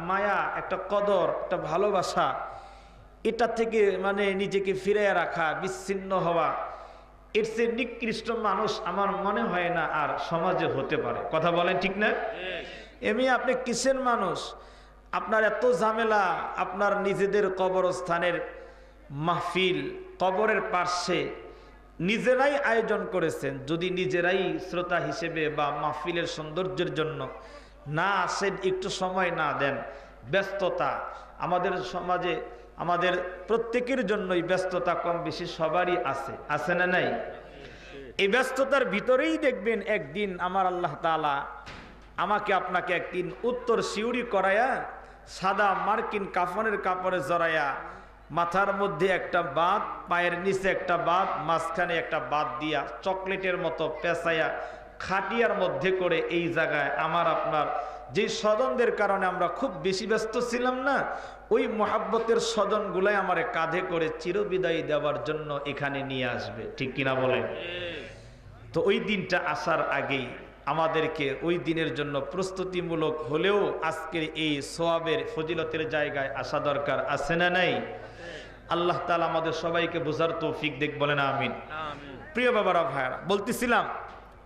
মায়া, একটা কদর, একটা ভালোবাসা, এটা থেকে মানে নিজেকে ফিরে রাখা, বিচ্ছিন্ন হওয়া, এর চেয়ে নিকৃষ্ট মানুষ আমার মনে হয় না আর সমাজে হতে পারে। কথা বলেন ঠিক না? এমনি আপনি কিসের মানুষ? আপনার এত ঝামেলা, আপনার নিজেদের কবরস্থানের মাহফিল, কবরের পার্শ্বে নিজেরাই আয়োজন করেছেন। যদি নিজেরাই শ্রোতা হিসেবে বা মাহফিলের সৌন্দর্যের জন্য না আসেন, একটু সময় না দেন, ব্যস্ততা আমাদের সমাজে, আমাদের প্রত্যেকের জন্যই ব্যস্ততা কম বেশি সবারই আছে, আছে না নাই? এই ব্যস্ততার ভিতরেই দেখবেন একদিন আমার আল্লাহ তাআলা আমাকে আপনাকে একদিন উত্তর শিউরি করায়া, সাদা মার্কিন কাফনের কাপড়ে জড়াইয়া, মাথার মধ্যে একটা বাত, পায়ের নিচে একটা বাত, মাঝখানে একটা বাত দিয়া চকলেটের মতো পেঁচাইয়া খাটিয়ার মধ্যে করে এই জায়গায় আমার আপনার যে স্বজনদের কারণে আমরা খুব বেশি ব্যস্ত ছিলাম না, ওই মহাব্বতের স্বজনগুলাই আমার কাঁধে করে চিরবিদায় দেওয়ার জন্য এখানে নিয়ে আসবে। ঠিক কিনা বলেন? তো ওই দিনটা আসার আগেই আমাদেরকে ওই দিনের জন্য প্রস্তুতিমূলক হলেও আজকের এই সোয়াবের ফজিলতের জায়গায় আসা দরকার, আছে না নাই? আল্লাহ তাআলা আমাদের সবাইকে বোঝার তৌফিক দেখ, বলেন আমিন। প্রিয় বাবারা, ভাইরা, বলতেছিলাম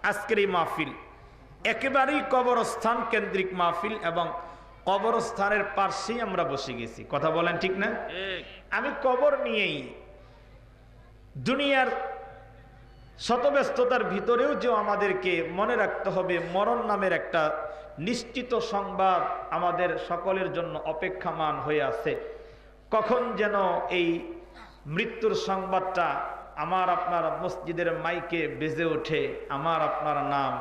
আজকের এই মাহফিল একেবারেই কবরস্থান কেন্দ্রিক মাহফিল এবং কবরস্থানের পাশেই আমরা বসে গেছি। কথা বলেন ঠিক না? আমি কবর নিয়েই দুনিয়ার শত ব্যস্ততার ভিতরেও যে আমাদেরকে মনে রাখতে হবে মরণ নামের একটা নিশ্চিত সংবাদ আমাদের সকলের জন্য অপেক্ষামান হয়ে আছে। কখন যেন এই মৃত্যুর সংবাদটা আমার আপনার মসজিদের মাইকে বেজে ওঠে, আমার আপনার নাম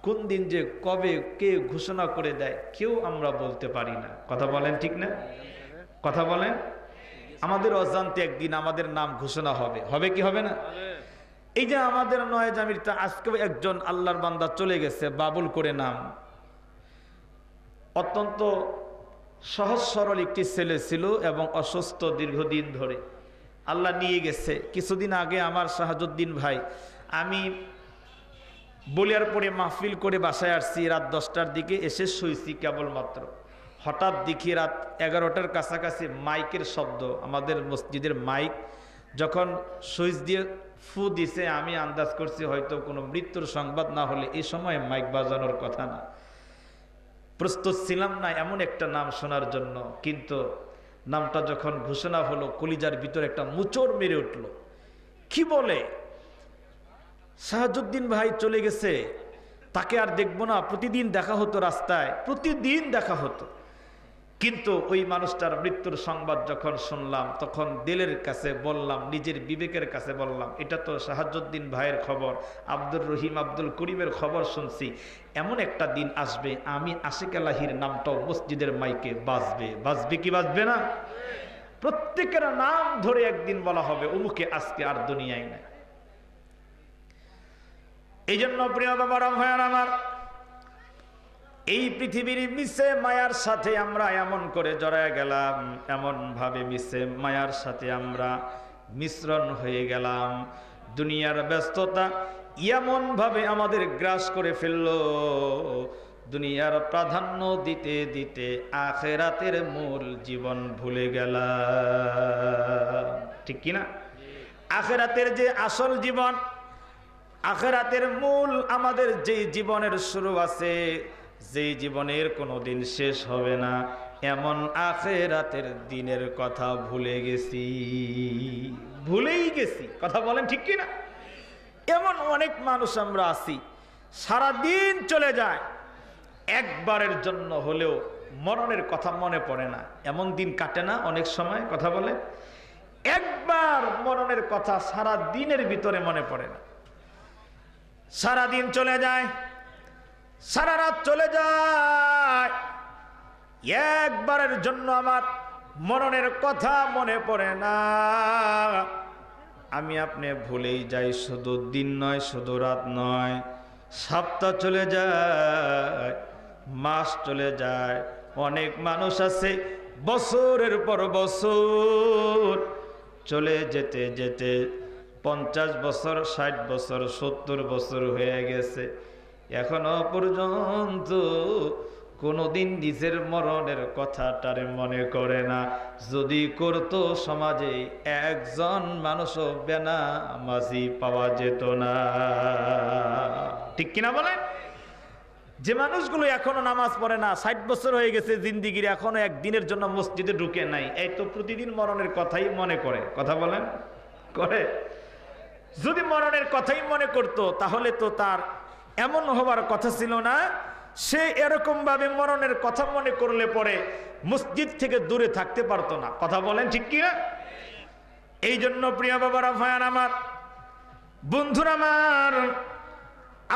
কোন দিন যে কবে কে ঘোষণা করে দেয় কেউ আমরা বলতে পারি না। কথা বলেন ঠিক না? কথা বলেন। আমাদের অজান্তে একদিন আমাদের নাম ঘোষণা হবে, হবে কি হবে না? এই যে আমাদের নয় জামিরটা আজকে একজন আল্লাহর বান্দা চলে গেছে, বাবুল করে নাম, অত্যন্ত সহজ সরল একটি ছেলে ছিল এবং অসুস্থ দীর্ঘদিন ধরে, আল্লাহ নিয়ে গেছে। কিছুদিন আগে আমার শাহাজুদ্দিন ভাই, আমি বলিয়ার পরে মাহফিল করে বাসায় আসছি, রাত 10টার দিকে এসে শুয়েছি কেবলমাত্র, হঠাৎ দেখি রাত 11টার কাছাকাছি মাইকের শব্দ, আমাদের মসজিদের মাইক যখন সুইচ দিয়ে ফু দিছে, আমি আন্দাজ করছি হয়তো কোনো মৃত্যুর সংবাদ না হলে এই সময় মাইক বাজানোর কথা না। প্রস্তুত ছিলাম না এমন একটা নাম শোনার জন্য, কিন্তু নামটা যখন ঘোষণা হলো কলিজার ভিতরে একটা মুচড় মেরে উঠল। কি বলে শাহাজুদ্দিন ভাই চলে গেছে, তাকে আর দেখবো না? প্রতিদিন দেখা হতো রাস্তায়, প্রতিদিন দেখা হতো, কিন্তু ওই মানুষটার মৃত্যুর সংবাদ যখন শুনলাম তখন দিলের কাছে বললাম, নিজের বিবেকের কাছে বললাম, এটা তো শাহাজুদ্দিন ভাইয়ের খবর, আব্দুর রহিম আব্দুল করিমের খবর শুনছি, এমন একটা দিন আসবে আমি আশিক আলাহির নামটাও মসজিদের মাইকে বাজবে। বাজবে কি বাজবে না? প্রত্যেকের নাম ধরে একদিন বলা হবে অমুকে আজকে আর দুনিয়ায় নাই। এই জন্য প্রিয় বাবারা, ভাইয়ার আমার, এই পৃথিবীর মিশে মায়ার সাথে আমরা এমন করে জড়ায় গেলাম, এমন ভাবে মিশে মায়ার সাথে আমরা মিশ্রণ হয়ে গেলাম, দুনিয়ার ব্যস্ততা এমন ভাবে আমাদের গ্রাস করে ফেললো, দুনিয়ার প্রাধান্য দিতে দিতে আখিরাতের মূল জীবন ভুলে গেলাম। ঠিক কিনা? আখিরাতের যে আসল জীবন, আখিরাতের মূল আমাদের যে জীবনের শুরু আছে, যে জীবনের কোনো দিন শেষ হবে না, এমন আখিরাতের দিনের কথা ভুলে গেছি, ভুলেই গেছি। কথা বলেন ঠিক কিনা? এমন অনেক মানুষ আমরা আছি, সারা দিন চলে যায়, একবারের জন্য হলেও মরণের কথা মনে পড়ে না। এমন দিন কাটে না অনেক সময়? কথা বলে, একবার মরণের কথা সারা দিনের ভিতরে মনে পড়ে না। সারা দিন চলে যায়, সারা রাত চলে যায়, একবারের জন্য আমার মরণের কথা মনে পড়ে না। আমি আপনি ভুলেই যাই, শুধু দিন নয়, শুধু রাত নয়, সপ্তাহ চলে যায়, মাস চলে যায়। অনেক মানুষ আছে বছরের পর বছর চলে যেতে যেতে 50 বছর, 60 বছর, 70 বছর হয়ে গেছে, এখনো পর্যন্ত কোনোদিন নিজের মরণের কথাটারে মনে করে না। যদি করতো সমাজে একজন মানুষও বেনামাজি পাওয়া যেত না। ঠিক কিনা বলেন? যে মানুষগুলো এখনো নামাজ পড়ে না, 60 বছর হয়ে গেছে জিন্দিগির, এখনো একদিনের জন্য মসজিদে ঢুকে নাই, এই তো প্রতিদিন মরণের কথাই মনে করে। কথা বলেন, করে? যদি মরণের কথাই মনে করত তাহলে তো তার এমন হবার কথা ছিল না। সে এরকম ভাবে মরণের কথা মনে করলে পরে মসজিদ থেকে দূরে থাকতে পারতো না। কথা বলেন ঠিক কিনা? এই জন্য প্রিয় বাবারা, ভাইয়ান আমার, বন্ধুরা আমার,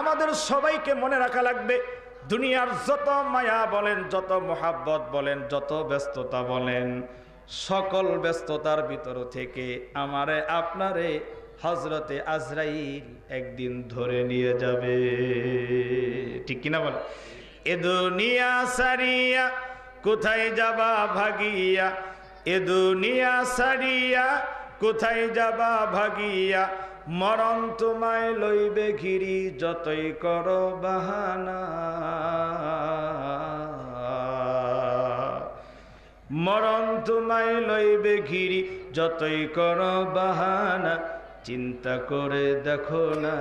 আমাদের সবাইকে মনে রাখা লাগবে, দুনিয়ার যত মায়া বলেন, যত মোহাব্বত বলেন, যত ব্যস্ততা বলেন, সকল ব্যস্ততার ভিতর থেকে আমারে আপনারে হযরতে আজরাইল একদিন ধরে নিয়ে যাবে। ঠিক কিনা বলেন? এ দুনিয়া সারিয়া কোথায় যাবা ভাগিয়া, এ দুনিয়া সারিয়া কোথায় যাবা ভাগিয়া, মরণ তোমায় লইবে ঘিরি যতই করো বাহানা, মরণ তোমায় লইবে ঘিরি যতই করো বাহানা, চিন্তা করে দেখো না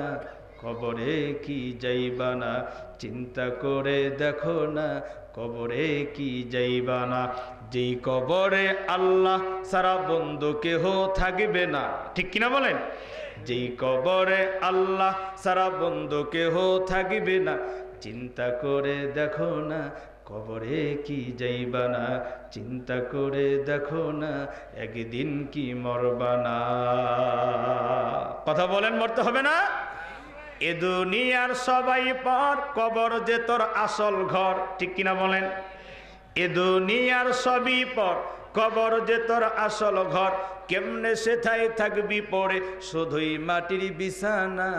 কবরে কি যাইবা না, চিন্তা করে দেখো না কবরে কি যাইবা না। যেই কবরে আল্লাহ সারা বন্ধু কেহ থাকবে না। ঠিক কিনা বলেন? যেই কবরে আল্লাহ সারা বন্ধু কেহ থাকবে না, চিন্তা করে দেখো না কবরে কি যাইবা না, চিন্তা করে দেখো না একদিন কি মরবা না। কথা বলেন, মরতে হবে না? এ দুনিয়ার সবাই পর, কবর যে তোর আসল ঘর। ঠিক কিনা বলেন? এ দুনিয়ার সবই পর, কবর যে তোর আসল ঘর, কেমনে সেথায় থাকবি পড়ে শুধুই মাটির বিছানা,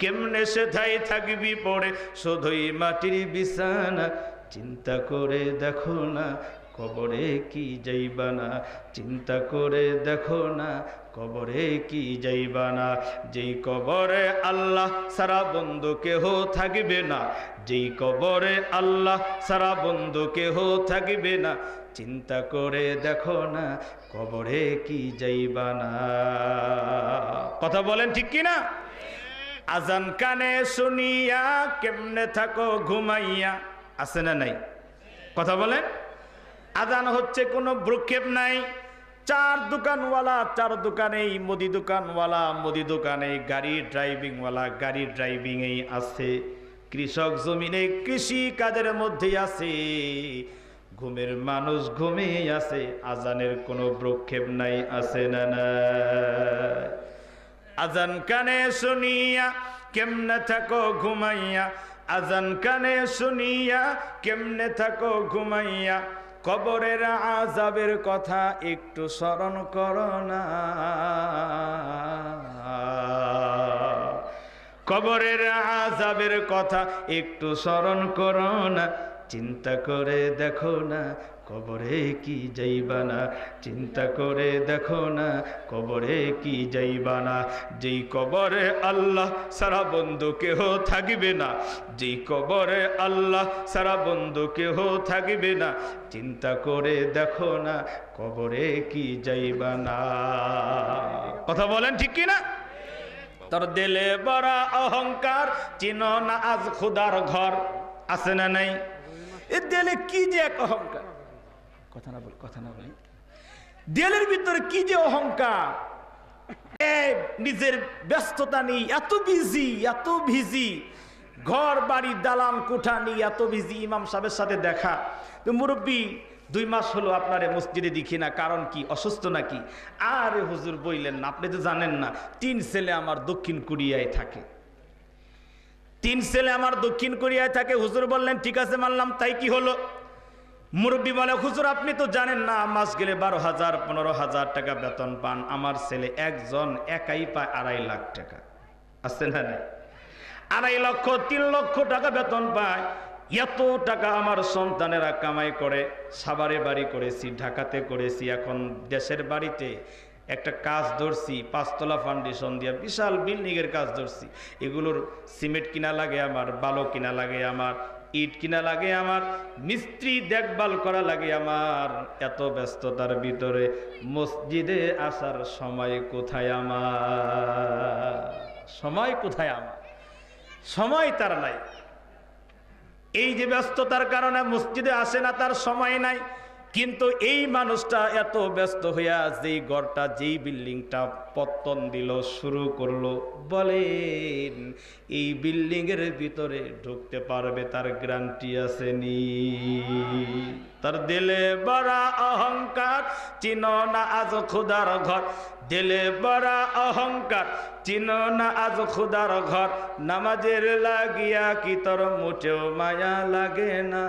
কেমনে সেথায় থাকবি পড়ে শুধুই মাটির বিছানা, চিন্তা করে দেখো না কবরে কি যাইবা না, চিন্তা করে দেখো না কবরে কি যাইবা না। যেই কবরে আল্লাহ সারা বন্ধু কেহ থাকবে না, যেই কবরে আল্লাহ সারা বন্ধু কেহ থাকবে না, চিন্তা করে দেখো না কবরে কি যাইবা না। কথা বলেন ঠিক কিনা? আজান কানে শুনিয়া কেমনে থাকো ঘুমাইয়া, আছে না নাই? কথা বলেন? আজান হচ্ছে কোনো ভ্রুক্ষেপ নাই। চার দোকানওয়ালা চার দোকানেই, মুদি দোকানওয়ালা মুদি দোকানে, গাড়ি ড্রাইভিংওয়ালা গাড়ি ড্রাইভিংয়েই আছে, কৃষক জমিনে কৃষি কাজের মধ্যেই আছে, ঘুমের মানুষ ঘুমিয়ে আছে, আজানের কোনো ভ্রুক্ষেপ নাই। আছে না নাই? আজান কানে শুনিয়া কেমনে থাকো ঘুমাইয়া, আজান কানে শুনিয়া কেমনে থাকো ঘুমাইয়া, কবরের আযাবের কথা একটু স্মরণ করো না, কবরের আযাবের কথা একটু স্মরণ করো না, চিন্তা করে দেখো না কবরে কি যাইবা না, চিন্তা করে দেখো না কবরে কি যাইবা না। যেই কবরে আল্লাহ সারা বন্ধু কেহ থাকবে না, যেই কবরে আল্লাহ সারা বন্ধু কেহ থাকবে না, চিন্তা করে দেখো না কবরে কি যাইবা না। কথা বলেন ঠিক কিনা? তোর দিলে বড় অহংকার, চিনো না আজ খুদার ঘর। আছে না নাই? এ দিলে কি যে এক অহংকার, কথা না বলি, দিলের ভিতরে কি যে অহংকার। নিজের ব্যস্ততা নেই, এত বিজি, ঘর বাড়ি দালান কোঠা নিয়ে এত বিজি। ইমাম সাহেবের সাথে দেখা, তো মুরব্বী 2 মাস হলো আপনারে মসজিদে দেখি না, কারণ কি, অসুস্থ নাকি? আরে হুজুর বইলেন না, আপনি তো জানেন না 3 ছেলে আমার দক্ষিণ কোরিয়ায় থাকে, 3 ছেলে আমার দক্ষিণ কোরিয়ায় থাকে। হুজুর বললেন ঠিক আছে মানলাম, তাই কি হলো? মুরব্বী বলে, হুজুর আপনি তো জানেন না, মাস গেলে 12,000 15,000 টাকা বেতন পান, আমার ছেলে একজন একাই পায় 2.5 লাখ টাকা। আছে না নাই? 2.5 লক্ষ 3 লক্ষ টাকা বেতন পায়। এত টাকা আমার সন্তানেরা কামাই করে। সাভারে বাড়ি করেছি, ঢাকাতে করেছি, এখন দেশের বাড়িতে একটা কাজ ধরছি, 5 তলা ফাউন্ডেশন দিয়া বিশাল বিল্ডিং এর কাজ ধরছি। এগুলোর সিমেন্ট কিনা লাগে আমার, বালু কিনা লাগে আমার, ইট কিনা লাগে আমার, মিস্ত্রি দেখভাল করা লাগে আমার। এত ব্যস্ততার ভিতরে মসজিদে আসার সময় কোথায় আমার? সময় কোথায় আমার? সময় তার নাই। এই যে ব্যস্ততার কারণে মসজিদে আসে না, তার সময় নাই। কিন্তু এই মানুষটা এত ব্যস্ত হইয়া যেই ঘরটা, যেই বিল্ডিংটা পত্তন দিল, শুরু করলো, বলেন এই বিল্ডিং এর ভিতরে ঢুকতে পারবে? তার গ্যারান্টি আছে নি? তার দিলে বড় অহংকার, চিনো না আজ খুদার ঘর। দিলে বড় অহংকার, চিনো না আজ খুদার ঘর। নামাজের লাগিয়া কি তোর মুঠেও মায়া লাগে না?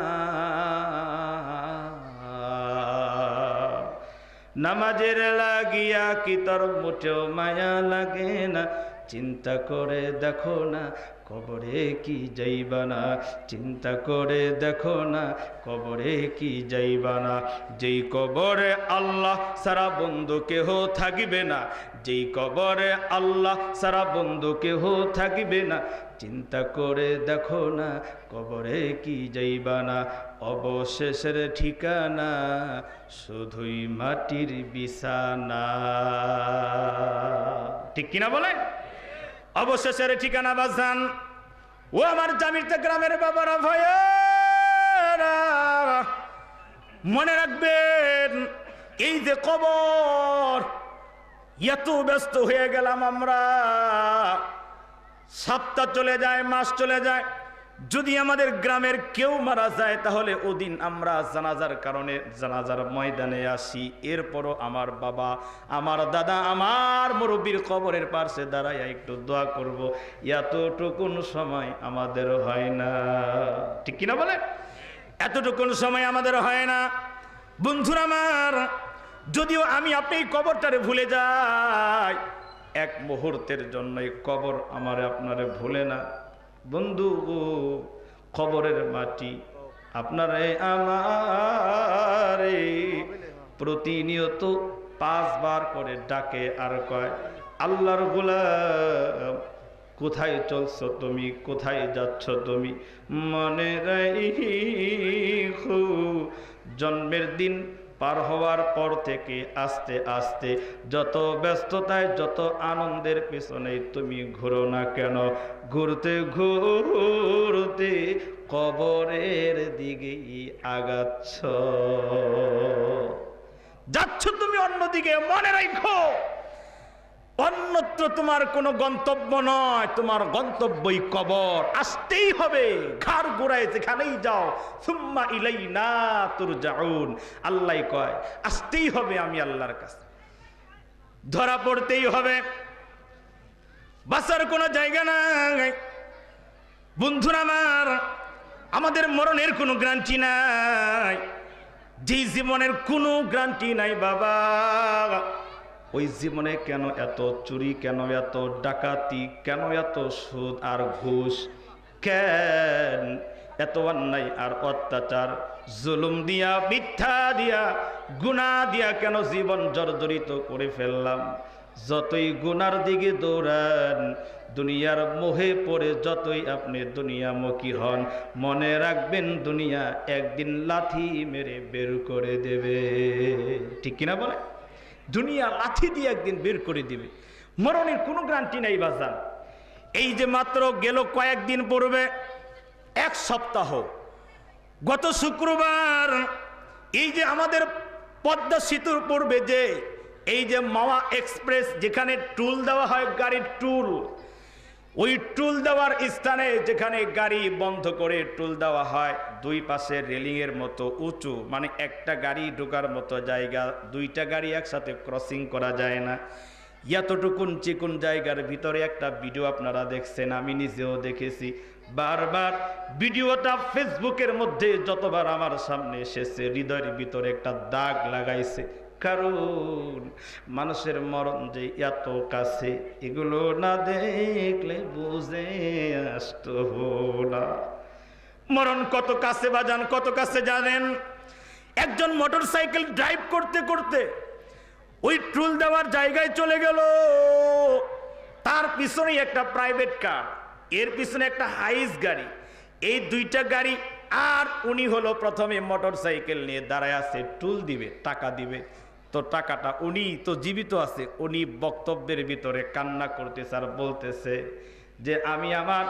নামাজের লাগিয়া কি তোর মুঠেও মায়া লাগে না? চিন্তা করে দেখো না কবরে কি যাইবা না? চিন্তা করে দেখো না কবরে কি যাইবা না? যেই কবরে আল্লাহ সারা বন্ধু কেহ থাকিবে না, যেই কবরে আল্লাহ সারা বন্ধু কেহ থাকিবে না। চিন্তা করে দেখো না কবরে কি যাইবা না? অবশেষের ঠিকানা শুধুই মাটির বিছানা। ঠিক কিনা বলেন? অবশেষের ঠিকানা বাজান। ও আমার জামিরতে গ্রামের বাবারা, ভাইয়েরা, মনে রাখবেন এই যে কবর, এত ব্যস্ত হয়ে গেলাম আমরা, সপ্তাহ চলে যায়, মাস চলে যায়। যদি আমাদের গ্রামের কেউ মারা যায় তাহলে ওদিন আমরা জানাজার কারণে জানাজার ময়দানে আসি। এরপরও আমার বাবা, আমার দাদা, আমার মুরব্বির কবরের পাশে দাঁড়াইয়া একটু দোয়া করব, এতটুকুন সময় আমাদের হয় না। ঠিক কিনা বলে? এতটুকুন সময় আমাদের হয় না। বন্ধুরা আমার, যদিও আমি আপনি কবরটারে ভুলে যাই, এক মুহূর্তের জন্য এই কবর আমারে আপনারে ভুলে না। বন্ধু, কবরের মাটি আপনারে আমারে প্রতিনিয়ত 5 বার করে ডাকে আর কয়, আল্লাহর গোলাম কোথায় চলছো তুমি, কোথায় যাচ্ছ তুমি? মনে রাখো জন্মের দিন পার হওয়ার পর থেকে আস্তে আস্তে যত ব্যস্ততায়, যত আনন্দের পেছনে তুমি ঘুরো না কেন, ঘুরতে ঘুরতে কবরের দিকেই আগাচ্ছ, যাচ্ছ তুমি অন্যদিকে। মনে রাখো অন্যত্র তোমার কোনো গন্তব্য নয়, তোমার গন্তব্যই কবর। আসতেই হবে, ঘাড় ঘুরায় যেখানেই যাও, সুম্মা ইলাইনা তুরজাউন। আল্লাহ কয় আসতেই হবে আমি আল্লাহর কাছে, ধরা পড়তেই হবে, বাঁচার কোনো জায়গা নাই। বন্ধুরা আমার, আমাদের মরণের কোনো গ্যারান্টি নাই। যেই জীবনের কোনো গ্যারান্টি নাই বাবা, ওই জীবনে কেন এত চুরি, কেন এত ডাকাতি, কেন এত সুদ আর ঘুষ, কেন এত অন্যায় আর অত্যাচার, জুলুম দিয়া, মিথ্যা দিয়া, গুনাহ দিয়া কেন জীবন জর্জরিত করে ফেললাম? যতই গুনার দিকে দৌড়ান, দুনিয়ার মোহে পড়ে যতই আপনি দুনিয়ামুখী হন, মনে রাখবেন দুনিয়া একদিন লাথি মেরে বের করে দেবে। ঠিক কিনা বলে? দুনিয়া লাথি দিয়ে একদিন বের করে দিবে। মরণের কোনো গ্যারান্টি নাই বাজান। এই যে মাত্র গেল কয়েকদিন পূর্বে, 1 সপ্তাহ, গত শুক্রবার, এই যে আমাদের পদ্মা সেতুর পূর্বে যে এই যে মাওয়া এক্সপ্রেস, যেখানে টুল দেওয়া হয়, গাড়ির টুল, ওই টুল দেওয়ার স্থানে যেখানে গাড়ি বন্ধ করে টুল দেওয়া হয়, 2 পাশে রেলিং এর মতো উঁচু, মানে একটা গাড়ি ঢোকার মতো জায়গা, 2টা গাড়ি একসাথে ক্রসিং করা যায় না। এতটুকুন চিকুন জায়গার ভিতরে একটা ভিডিও আপনারা দেখছেন, আমি নিজেও দেখেছি। বারবার ভিডিওটা ফেসবুকের মধ্যে যতবার আমার সামনে এসেছে, হৃদয়ের ভিতরে একটা দাগ লাগাইছে। কারণ মানুষের মরণ যে এত কাছে, এগুলো না দেখলে বুঝে আসতো না। মরণ কত কাছে বাজান, কত কাছে জানেন? একজন মোটরসাইকেল ড্রাইভ করতে করতে ওই টুল দেওয়ার জায়গায় চলে গেল। তার পিছনে একটা প্রাইভেট কার, এর পিছনে একটা হাইস গাড়ি, এই দুইটা গাড়ি। আর উনি হলো প্রথমে মোটর সাইকেল নিয়ে দাঁড়ায় আছে, টুল দিবে, টাকা দিবে। তো টাকাটা, উনি তো জীবিত আছে, উনি বক্তব্যের ভিতরে কান্না করতেছে আর বলতেছে যে আমি আমার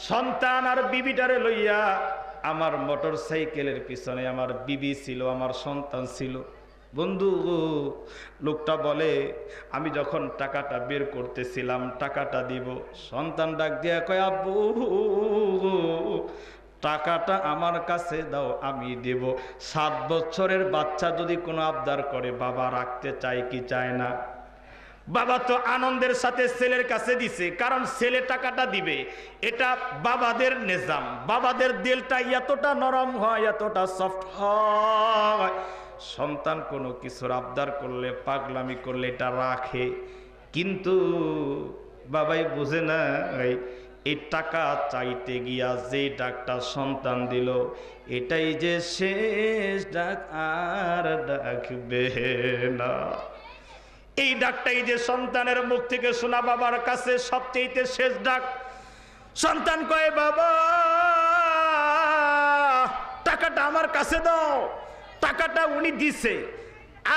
সন্তান আর বিবিটারে লইয়া, আমার মোটর সাইকেলের পিছনে আমার বিবি ছিল, আমার সন্তান ছিল। বন্ধু, লোকটা বলে আমি যখন টাকাটা বের করতেছিলাম, টাকাটা দিব, সন্তান ডাক দিয়া কয় আব্বু টাকাটা আমার কাছে দাও, আমি দেব। 7 বছরের বাচ্চা যদি কোনো আবদার করে, বাবা রাখতে চায় কি চায় না? বাবা তো আনন্দের সাথে ছেলের কাছে দিছে, কারণ ছেলে টাকাটা দিবে। এটা বাবাদের নিজাম, বাবাদের দিলটা এতটা নরম হয়, এতটা সফট হয়, সন্তান কোনো কিছুর আবদার করলে, পাগলামি করলে এটা রাখে। কিন্তু বাবাই বুঝে না, এই টাকা চাইতে গিয়া যে ডাকটা সন্তান দিল, এটাই যে শেষ ডাক, আর ডাকবে না। এই ডাকটাই যে সন্তানের মুখ থেকে শোনা বাবার কাছে সবচেয়ে শেষ ডাক। সন্তান কয় বাবা টাকাটা আমার কাছে দাও। টাকাটা উনি দিছে,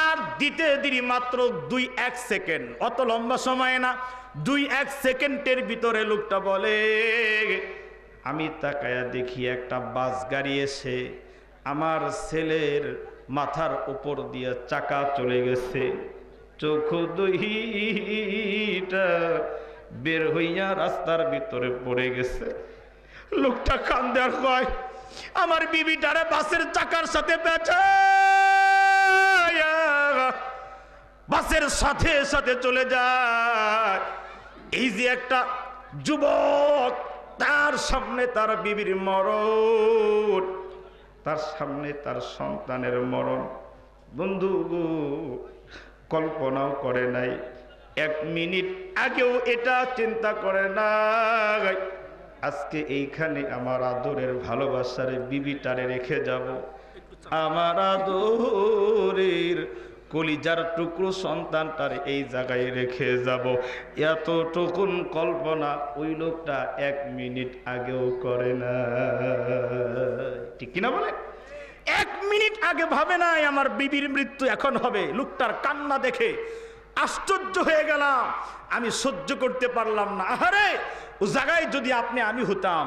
আর দিতে দেরি মাত্র 2-1 সেকেন্ড, অত লম্বা সময় না, 2-1 সেকেন্ডের ভিতরে লোকটা বলে আমি তাকায়া দেখি একটা বাস গাড়ি এসে আমার ছেলের মাথার উপর দিয়ে চাকা চলে গেছে, চোখ দুইটা বের হইয়া রাস্তার ভিতরে পড়ে গেছে। লোকটা কান্দে আর কয় আমার বিবিটারে বাসের চাকার সাথে পেঁচায়া বাসের সাথে সাথে চলে যায়। এই যে একটা যুবক, তার সামনে তার বিবির মরণ, তার সামনে তার সন্তানের মরণ। বন্ধু কল্পনাও করে নাই, 1 মিনিট আগেও এটা চিন্তা করে নাই আজকে এইখানে আমার আদরের ভালোবাসার বিবিটারে রেখে যাব, আমার আদরের কলিজার টুকরো সন্তানটার এই জায়গায় রেখে যাব। এতটুকুন কল্পনা ওই লোকটা 1 মিনিট আগেও করে না, ঠিক কিনা বলে? 1 মিনিট আগে ভাবে নাই আমার বিবির মৃত্যু এখন হবে। লোকটার কান্না দেখে আশ্চর্য হয়ে গেলাম, আমি সহ্য করতে পারলাম না। আহারে, ও জায়গায় যদি আমি হতাম,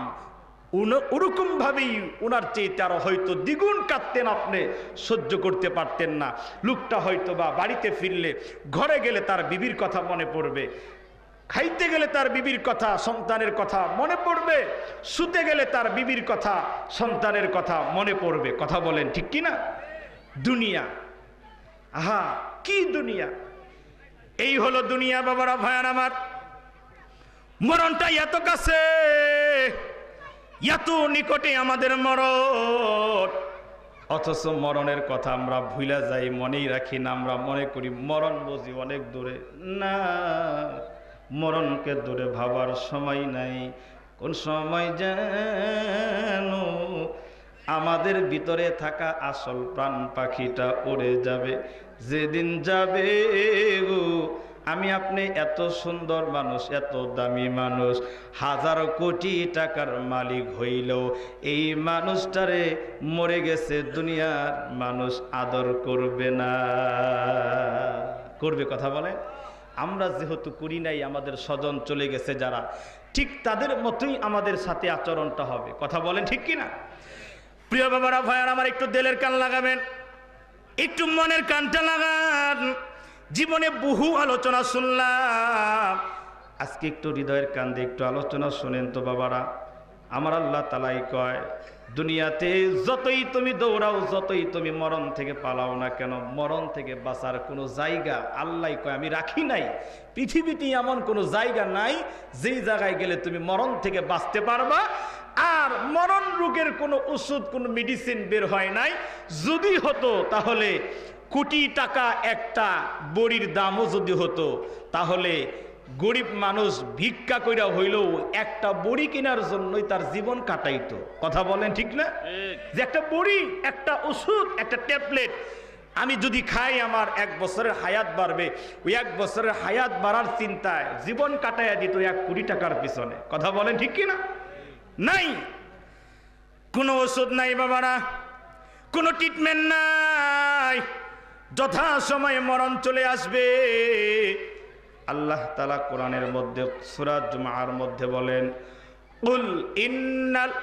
ওরকম ভাবেই ওনার চেয়ে আরো হয়তো দ্বিগুণ কাঁদতেন, আপনি সহ্য করতে পারতেন না। লোকটা হয়তো বা বাড়িতে ফিরলে, ঘরে গেলে তার বিবির কথা মনে পড়বে, খাইতে গেলে তার বিবির কথা, সন্তানের কথা মনে পড়বে, শুতে গেলে তার বিবির কথা, সন্তানের কথা মনে পড়বে। কথা বলেন ঠিক কিনা? দুনিয়া, আহা কি দুনিয়া! এই হলো দুনিয়া বাবারা, ভাইয়ার আমার। মরণটা এত কাছে, এত নিকটে আমাদের মরণ, অথচ মরণের কথা আমরা ভুলে যাই, মনেই রাখি না। আমরা মনে করি মরণ বুঝি অনেক দূরে। না, মরণকে দূরে ভাবার সময় নাই। কোন সময় যেন আমাদের ভিতরে থাকা আসল প্রাণ পাখিটা উড়ে যাবে। যেদিন যাবে গো, আমি আপনি এত সুন্দর মানুষ, এত দামি মানুষ, 1000 কোটি টাকার মালিক হইলেও এই মানুষটারে মরে গেছে দুনিয়ার মানুষ আদর করবে না। করবে? কথা বলে। আমরা যেহেতু করি নাই, আমাদের স্বজন চলে গেছে যারা, ঠিক তাদের মতোই আমাদের সাথে আচরণটা হবে। কথা বলেন ঠিক কিনা? প্রিয় বাবারা, ভাইয়ার আমার, একটু দিলের কান লাগাবেন, একটু মনের কানটা লাগান। জীবনে বহু আলোচনা শুনলাম, আজকে একটু হৃদয়ের কান দিয়ে একটু আলোচনা শুনেন তো বাবারা। আমার আল্লাহ তাআলাই কয়, দুনিয়াতে যতই তুমি দৌড়াও, যতই তুমি মরণ থেকে পালাও না কেন, মরণ থেকে বাঁচার কোনো জায়গা আল্লাহ কয় আমি রাখি নাই। পৃথিবীতে এমন কোনো জায়গা নাই যেই জায়গায় গেলে তুমি মরণ থেকে বাঁচতে পারবা। আর মরণ রোগের কোনো ওষুধ, কোনো মেডিসিন বের হয় নাই। যদি হতো তাহলে কোটি টাকা একটা বড়ির দামও যদি হতো, তাহলে গরিব মানুষ ভিক্ষা কইরা হইলেও একটা বড়ি কেনার জন্যই তার জীবন কাটাইতো। কথা বলেন ঠিক না? যে একটা বড়ি, একটা ওষুধ, একটা ট্যাবলেট আমি যদি খাই আমার 1 বছরের হায়াত বাড়বে, ওই 1 বছরের হায়াত বাড়ার চিন্তায় জীবন কাটাইয়া দিত 1 কোটি টাকার পিছনে। কথা বলেন ঠিক কিনা? নাই, কোনো ওষুধ নাই বাবারা, কোনো ট্রিটমেন্ট নাই, যথা সময়ে মরণ চলে আসবে। আল্লাহ তাআলা কোরআনের মধ্যে সূরা জুমার মধ্যে বলেন, কুল ইন্নাল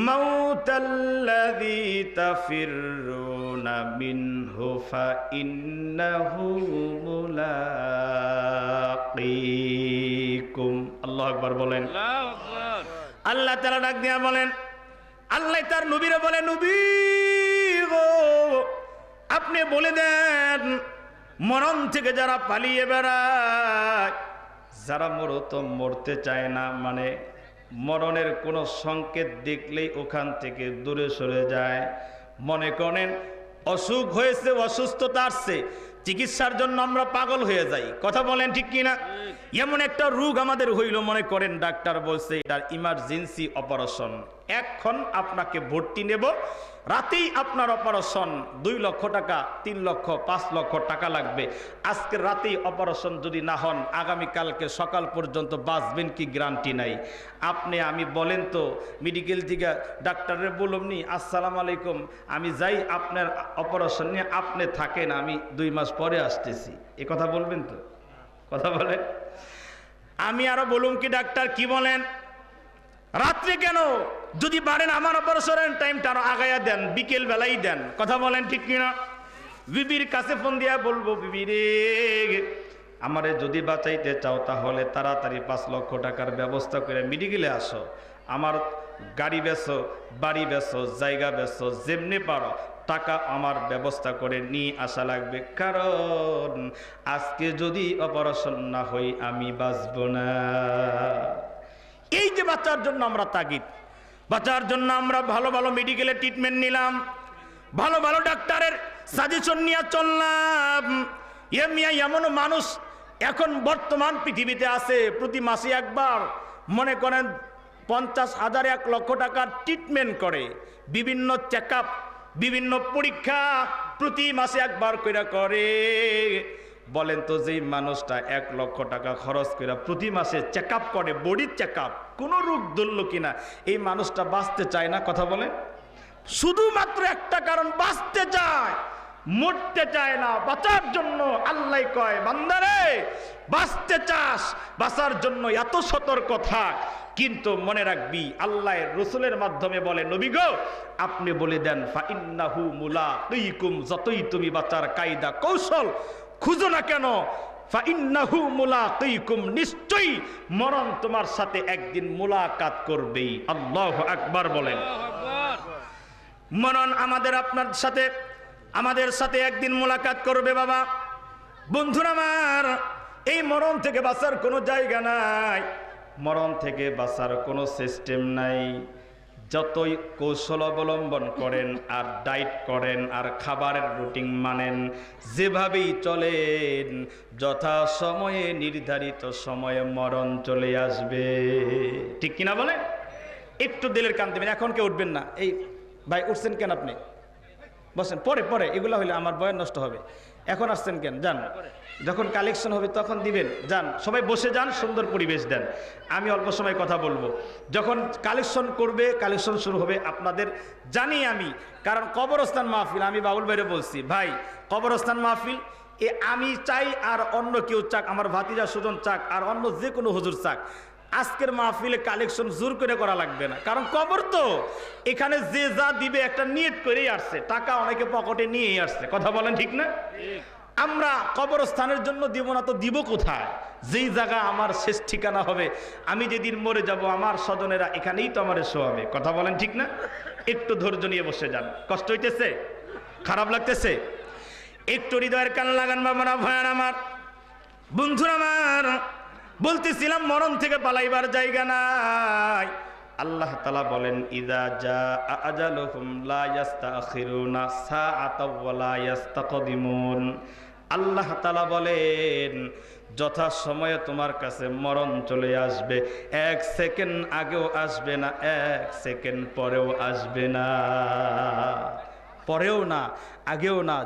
মাউতাল্লাযী তাফিররুনা মিনহু ফাইন্নাহু মুলাকীকুম। আল্লাহু আকবার বলেন। আল্লাহু আকবার। আল্লাহ তাআলা ডাক দিয়া বলেন, আল্লাহ তার নবীরে বলে, নবী গো আপনি বলে দেন, মরণ থেকে যারা পালিয়ে বেড়ায়, যারা মরতে চায় না, মানে মরণের কোনো সংকেত দেখলেই ওখান থেকে দূরে সরে যায়। মনে করেন অসুখ হয়েছে, অসুস্থতা আসছে, চিকিৎসার জন্য আমরা পাগল হয়ে যাই। কথা বলেন ঠিক কিনা? এমন একটা রোগ আমাদের হইল, মনে করেন ডাক্তার বলছে এটার ইমার্জেন্সি অপারেশন, এখন আপনাকে ভর্তি নেব, রাতেই আপনার অপারেশন, 2 লক্ষ টাকা, 3 লক্ষ, 5 লক্ষ টাকা লাগবে। আজকে রাতেই অপারেশন যদি না হন, আগামীকালকে সকাল পর্যন্ত বাঁচবেন কি গ্যারান্টি নাই। আপনি আমি বলেন তো, মেডিকেল থেকে ডাক্তারের বলুমনি আসসালামু আলাইকুম, আমি যাই আপনার অপারেশন নিয়ে, আপনি থাকেন, আমি 2 মাস পরে আসতেছি, এ কথা বলবেন তো? কথা বলেন। আমি আরো বলুম কি, ডাক্তার কি বলেন, রাত্রে কেন, যদি পারেন আমার অপারেশনের টাইমটা আরো আগাইয়া দেন, বিকেল বেলাই দেন। কথা বলেন ঠিক কিনা? বিবির কাছে ফোন দিয়া বলবো, বিবি রে আমারে যদি বাঁচাইতে চাও তাহলে তাড়াতাড়ি 5 লক্ষ টাকার ব্যবস্থা করে মেডিকেলে আসো, আমার গাড়ি বেচো, বাড়ি বেচো, জায়গা বেচো, যেমনি পারো টাকা আমার ব্যবস্থা করে নিয়ে আসা লাগবে, কারণ আজকে যদি অপারেশন না হই আমি বাঁচব না। এই যে বাঁচার জন্য আমরা তাগিদ, বাঁচার জন্য আমরা ভালো ভালো মেডিকেলের ট্রিটমেন্ট নিলাম, ভালো ভালো ডাক্তারের সাজেশন নিয়ে চললাম। এমন মানুষ এখন বর্তমান পৃথিবীতে আছে, প্রতি মাসে একবার মনে করেন 50,000 1 লক্ষ টাকার ট্রিটমেন্ট করে, বিভিন্ন চেক আপ, বিভিন্ন পরীক্ষা প্রতি মাসে একবার করে। বলেন তো, যেই মানুষটা 1 লক্ষ টাকা খরচ করে প্রতি মাসে চেক আপ করে, বডির চেক আপ, কোনো রোগ ধরল কিনা, এই মানুষটা বাঁচতে চায় না। কথা বলে, শুধুমাত্র একটা কারণ, বাঁচতে চায়, মরতে চায় না। বাঁচার জন্য আল্লাহ কয়, বান্দারে বাঁচতে চাস, বাঁচার জন্য এত সতর্ক থাক, কিন্তু মনে রাখবি আল্লাহ রসুলের মাধ্যমে বলে, নবী গো আপনি বলে দেন, ফাইন্নাহু মুলাকীকুম, যতই তুমি বাঁচার কায়দা কৌশল খুঁজো না কেন, ফাইন্নাহু মুলাকীকুম, নিশ্চয়ই মরণ তোমার সাথে একদিন মুলাকাত করবেই। আল্লাহু আকবার বলেন। মরণ আমাদের সাথে একদিন মুলাকাত করবে বাবা। বন্ধুরা আমার, এই মরণ থেকে বাঁচার কোনো জায়গা নাই, মরণ থেকে বাঁচার কোনো সিস্টেম নাই। যতই কৌশল অবলম্বন করেন আর ডায়েট করেন আর খাবারের রুটিন মানেন, যেভাবেই চলেন, যথা সময়ে নির্ধারিত সময়ে মরণ চলে আসবে। ঠিক কিনা বলেন? একটু দিলের কান দেবেন, এখন কেউ উঠবেন না। এই ভাই উঠছেন কেন? আপনি বসেন, পরে এগুলো হইলে আমার বয়ান নষ্ট হবে। এখন আসছেন কেন? যান, যখন কালেকশন হবে তখন দিবেন। যান, সবাই বসে যান, সুন্দর পরিবেশ দেন, আমি অল্প সময় কথা বলবো। যখন কালেকশন করবে, কালেকশন শুরু হবে, আপনাদের জানি আমি, কারণ কবরস্থান মাহফিল, আমি বাবুল ভাইরে বলছি, ভাই কবরস্থান মাহফিল আমি চাই, আর অন্য কেউ চাক, আমার ভাতিজা সুজন চাক, আর অন্য যে কোনো হুজুর চাক, আজকের মাহফিলে কালেকশন জোর করে করা লাগবে না, কারণ কবর তো, এখানে যে যা দিবে একটা নিয়ত করেই আসছে, টাকা অনেকে পকেটে নিয়েই আসছে। কথা বলেন ঠিক না? আমরা কবরস্থানের জন্য দিব না তো দিব কোথায়? যেই জায়গা আমার শেষ ঠিকানা হবে, আমি যেদিন মরে যাব, আমার স্বজনেরা এখানেই তো আমার শোয়াবে। কথা বলেন ঠিক না? একটু ধৈর্য নিয়ে বসে যান। কষ্ট হইতেছে? খারাপ লাগতেছে? একটু হৃদয়ের কান লাগান বাবারা, ভয়ান আমার, বন্ধুরা আমার, বলতেছিলাম মরণ থেকে পালাইবার জায়গা নাই। আল্লাহ তাআলা বলেন, ইযা জাআ আজালুহুম লা ইস্তাখিরুনা সাআতাও ওয়া লা ইস্তাকদিমুন। আল্লাহ তাআলা বলেন, যথা সময়ে তোমার কাছে মরণ চলে আসবে, 1 সেকেন্ড আগেও আসবে না, 1 সেকেন্ড পরেও আসবে না, পরেও না, আগেও না।